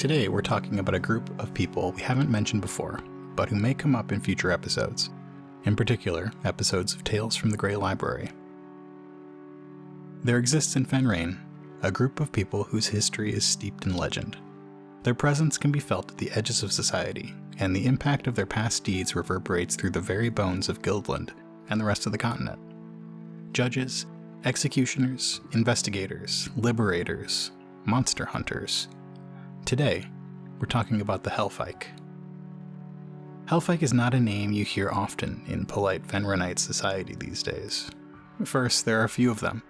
Today we're talking about a group of people we haven't mentioned before, but who may come up in future episodes. In particular, episodes of Tales from the Grey Library. There exists in Fenrayne a group of people whose history is steeped in legend. Their presence can be felt at the edges of society, and the impact of their past deeds reverberates through the very bones of Guildland and the rest of the continent. Judges, executioners, investigators, liberators, monster hunters. Today, we're talking about the Helfeich. Helfeich is not a name you hear often in polite Fenrayne society these days. First, there are a few of them.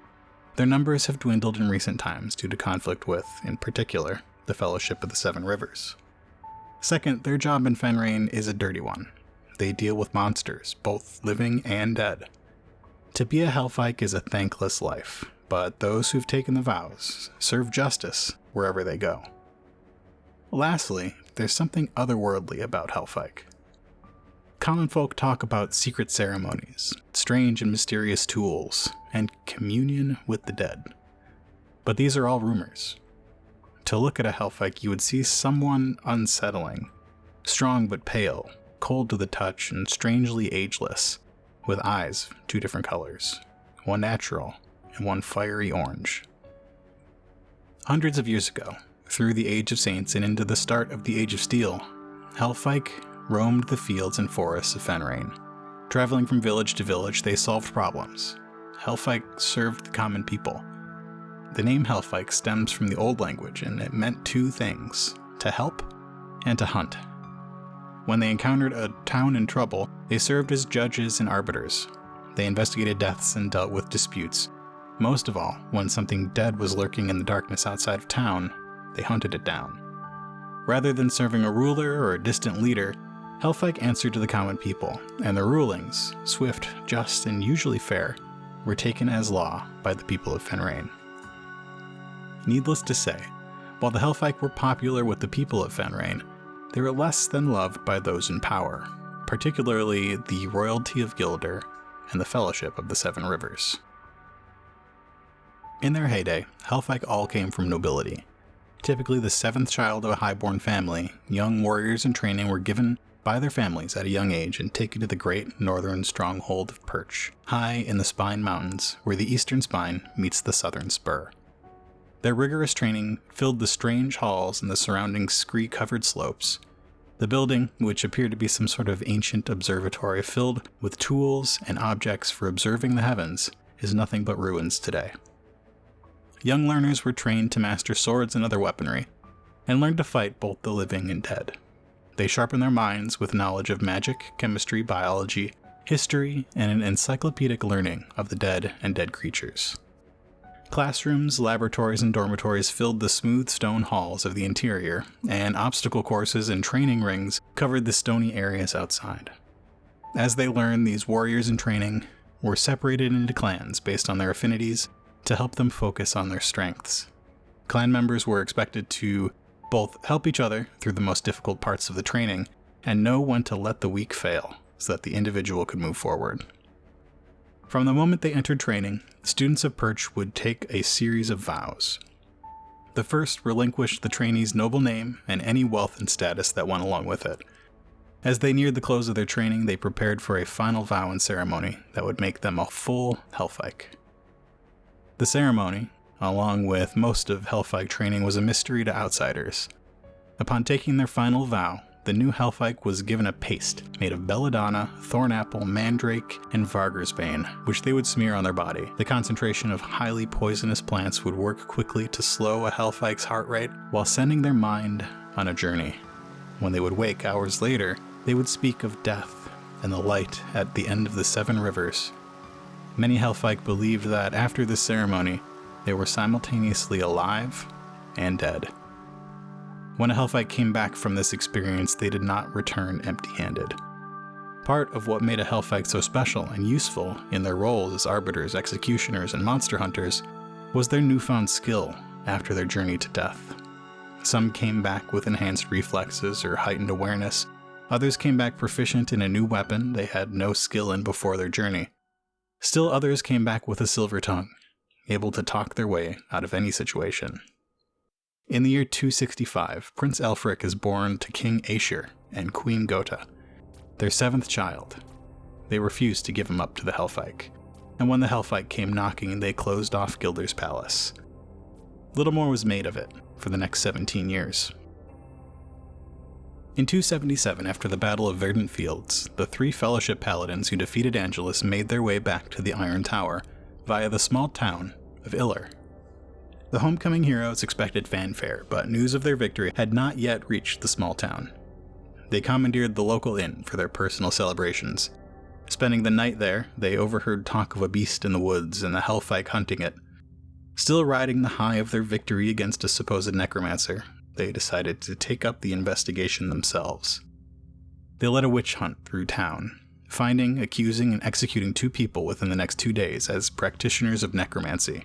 Their numbers have dwindled in recent times due to conflict with, in particular, the Fellowship of the Seven Rivers. Second, their job in Fenrayne is a dirty one. They deal with monsters, both living and dead. To be a Helfeich is a thankless life, but those who've taken the vows serve justice wherever they go. Lastly, there's something otherworldly about Helfeich. Common folk talk about secret ceremonies, strange and mysterious tools, and communion with the dead. But these are all rumors. To look at a Helfeich, you would see someone unsettling, strong but pale, cold to the touch, and strangely ageless, with eyes of two different colors, one natural and one fiery orange. Hundreds of years ago, through the Age of Saints and into the start of the Age of Steel, Helfeich roamed the fields and forests of Fenrayne. Traveling from village to village, they solved problems. Helfeich served the common people. The name Helfeich stems from the Old Language, and it meant two things: to help and to hunt. When they encountered a town in trouble, they served as judges and arbiters. They investigated deaths and dealt with disputes. Most of all, when something dead was lurking in the darkness outside of town, they hunted it down. Rather than serving a ruler or a distant leader, Helfeich answered to the common people, and their rulings, swift, just, and usually fair, were taken as law by the people of Fenrayne. Needless to say, while the Helfeich were popular with the people of Fenrayne, they were less than loved by those in power, particularly the royalty of Gilder and the Fellowship of the Seven Rivers. In their heyday, Helfeich all came from nobility. Typically the seventh child of a highborn family, young warriors in training were given by their families at a young age and taken to the great northern stronghold of Perch, high in the Spine Mountains, where the eastern spine meets the southern spur. Their rigorous training filled the strange halls and the surrounding scree-covered slopes. The building, which appeared to be some sort of ancient observatory filled with tools and objects for observing the heavens, is nothing but ruins today. Young learners were trained to master swords and other weaponry, and learned to fight both the living and dead. They sharpened their minds with knowledge of magic, chemistry, biology, history, and an encyclopedic learning of the dead and dead creatures. Classrooms, laboratories, and dormitories filled the smooth stone halls of the interior, and obstacle courses and training rings covered the stony areas outside. As they learned, these warriors in training were separated into clans based on their affinities to help them focus on their strengths. Clan members were expected to both help each other through the most difficult parts of the training and know when to let the weak fail so that the individual could move forward. From the moment they entered training, students of Perch would take a series of vows. The first relinquished the trainee's noble name and any wealth and status that went along with it. As they neared the close of their training, they prepared for a final vow and ceremony that would make them a full Helfeich. The ceremony, along with most of Helfeich training, was a mystery to outsiders. Upon taking their final vow, the new Helfeich was given a paste made of belladonna, thornapple, mandrake, and vargersbane, which they would smear on their body. The concentration of highly poisonous plants would work quickly to slow a Helfeich's heart rate while sending their mind on a journey. When they would wake hours later, they would speak of death and the light at the end of the Seven Rivers. Many Helfeich believed that after this ceremony, they were simultaneously alive and dead. When a Helfeich came back from this experience, they did not return empty-handed. Part of what made a Helfeich so special and useful in their roles as arbiters, executioners, and monster hunters was their newfound skill after their journey to death. Some came back with enhanced reflexes or heightened awareness. Others came back proficient in a new weapon they had no skill in before their journey. Still others came back with a silver tongue, able to talk their way out of any situation. In the year 265, Prince Helfeich is born to King Aesir and Queen Gotha, their seventh child. They refused to give him up to the Helfeich, and when the Helfeich came knocking, they closed off Gildur's palace. Little more was made of it for the next 17 years. In 277, after the Battle of Verdant Fields, the three Fellowship paladins who defeated Angelus made their way back to the Iron Tower via the small town of Iller. The homecoming heroes expected fanfare, but news of their victory had not yet reached the small town. They commandeered the local inn for their personal celebrations. Spending the night there, they overheard talk of a beast in the woods and the Helfeich hunting it. Still riding the high of their victory against a supposed necromancer, they decided to take up the investigation themselves. They led a witch hunt through town, finding, accusing, and executing 2 people within the next 2 days as practitioners of necromancy.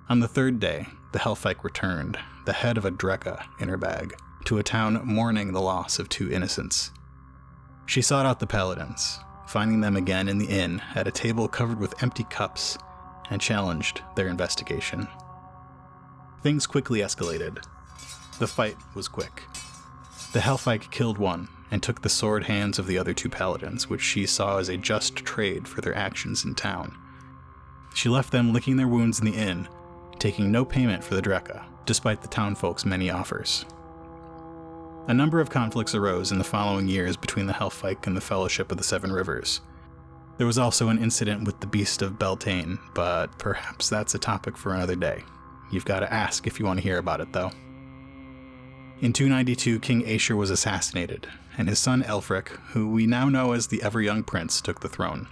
On the 3rd day, the Helfeich returned, the head of a Drekka in her bag, to a town mourning the loss of 2 innocents. She sought out the paladins, finding them again in the inn at a table covered with empty cups, and challenged their investigation. Things quickly escalated. The fight was quick. The Helfeich killed one and took the sword hands of the other 2 paladins, which she saw as a just trade for their actions in town. She left them licking their wounds in the inn, taking no payment for the Drekka, despite the townfolk's many offers. A number of conflicts arose in the following years between the Helfeich and the Fellowship of the Seven Rivers. There was also an incident with the Beast of Beltane, but perhaps that's a topic for another day. You've got to ask if you want to hear about it, though. In 292, King Aesir was assassinated, and his son Helfeich, who we now know as the ever-young prince, took the throne.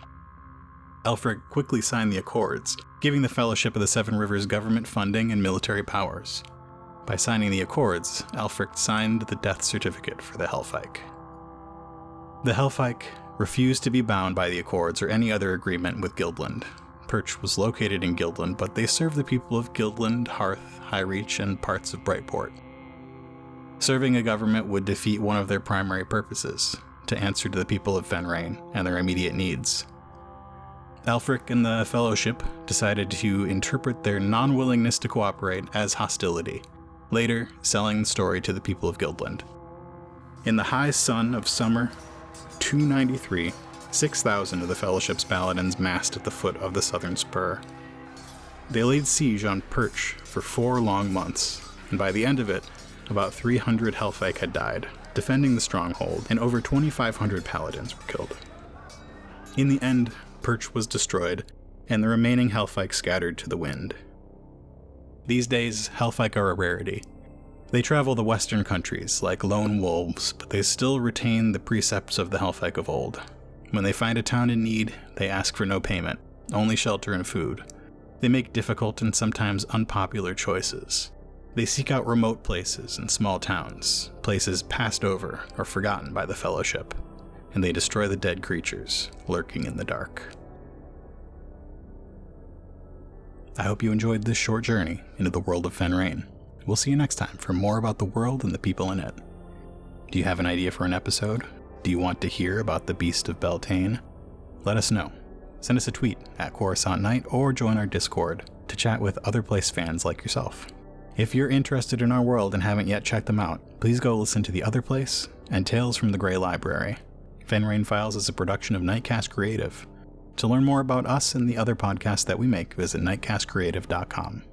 Helfeich quickly signed the Accords, giving the Fellowship of the Seven Rivers government funding and military powers. By signing the Accords, Helfeich signed the death certificate for the Helfeich. The Helfeich refused to be bound by the Accords or any other agreement with Guildland. Perch was located in Guildland, but they served the people of Guildland, Hearth, Highreach, and parts of Brightport. Serving a government would defeat one of their primary purposes, to answer to the people of Fenrayne and their immediate needs. Helfeich and the Fellowship decided to interpret their non-willingness to cooperate as hostility, later selling the story to the people of Guildland. In the high sun of summer 293, 6,000 of the Fellowship's paladins massed at the foot of the southern spur. They laid siege on Perch for 4 long months, and by the end of it, about 300 Helfeich had died, defending the stronghold, and over 2,500 paladins were killed. In the end, Perch was destroyed, and the remaining Helfeich scattered to the wind. These days, Helfeich are a rarity. They travel the western countries like lone wolves, but they still retain the precepts of the Helfeich of old. When they find a town in need, they ask for no payment, only shelter and food. They make difficult and sometimes unpopular choices. They seek out remote places and small towns, places passed over or forgotten by the Fellowship, and they destroy the dead creatures lurking in the dark. I hope you enjoyed this short journey into the world of Fenrayne. We'll see you next time for more about the world and the people in it. Do you have an idea for an episode? Do you want to hear about the Beast of Beltane? Let us know. Send us a tweet at Coruscant Night or join our Discord to chat with Otherplace fans like yourself. If you're interested in our world and haven't yet checked them out, please go listen to The Otherplace and Tales from the Grey Library. Fenrayne Files is a production of Nightcast Creative. To learn more about us and the other podcasts that we make, visit nightcastcreative.com.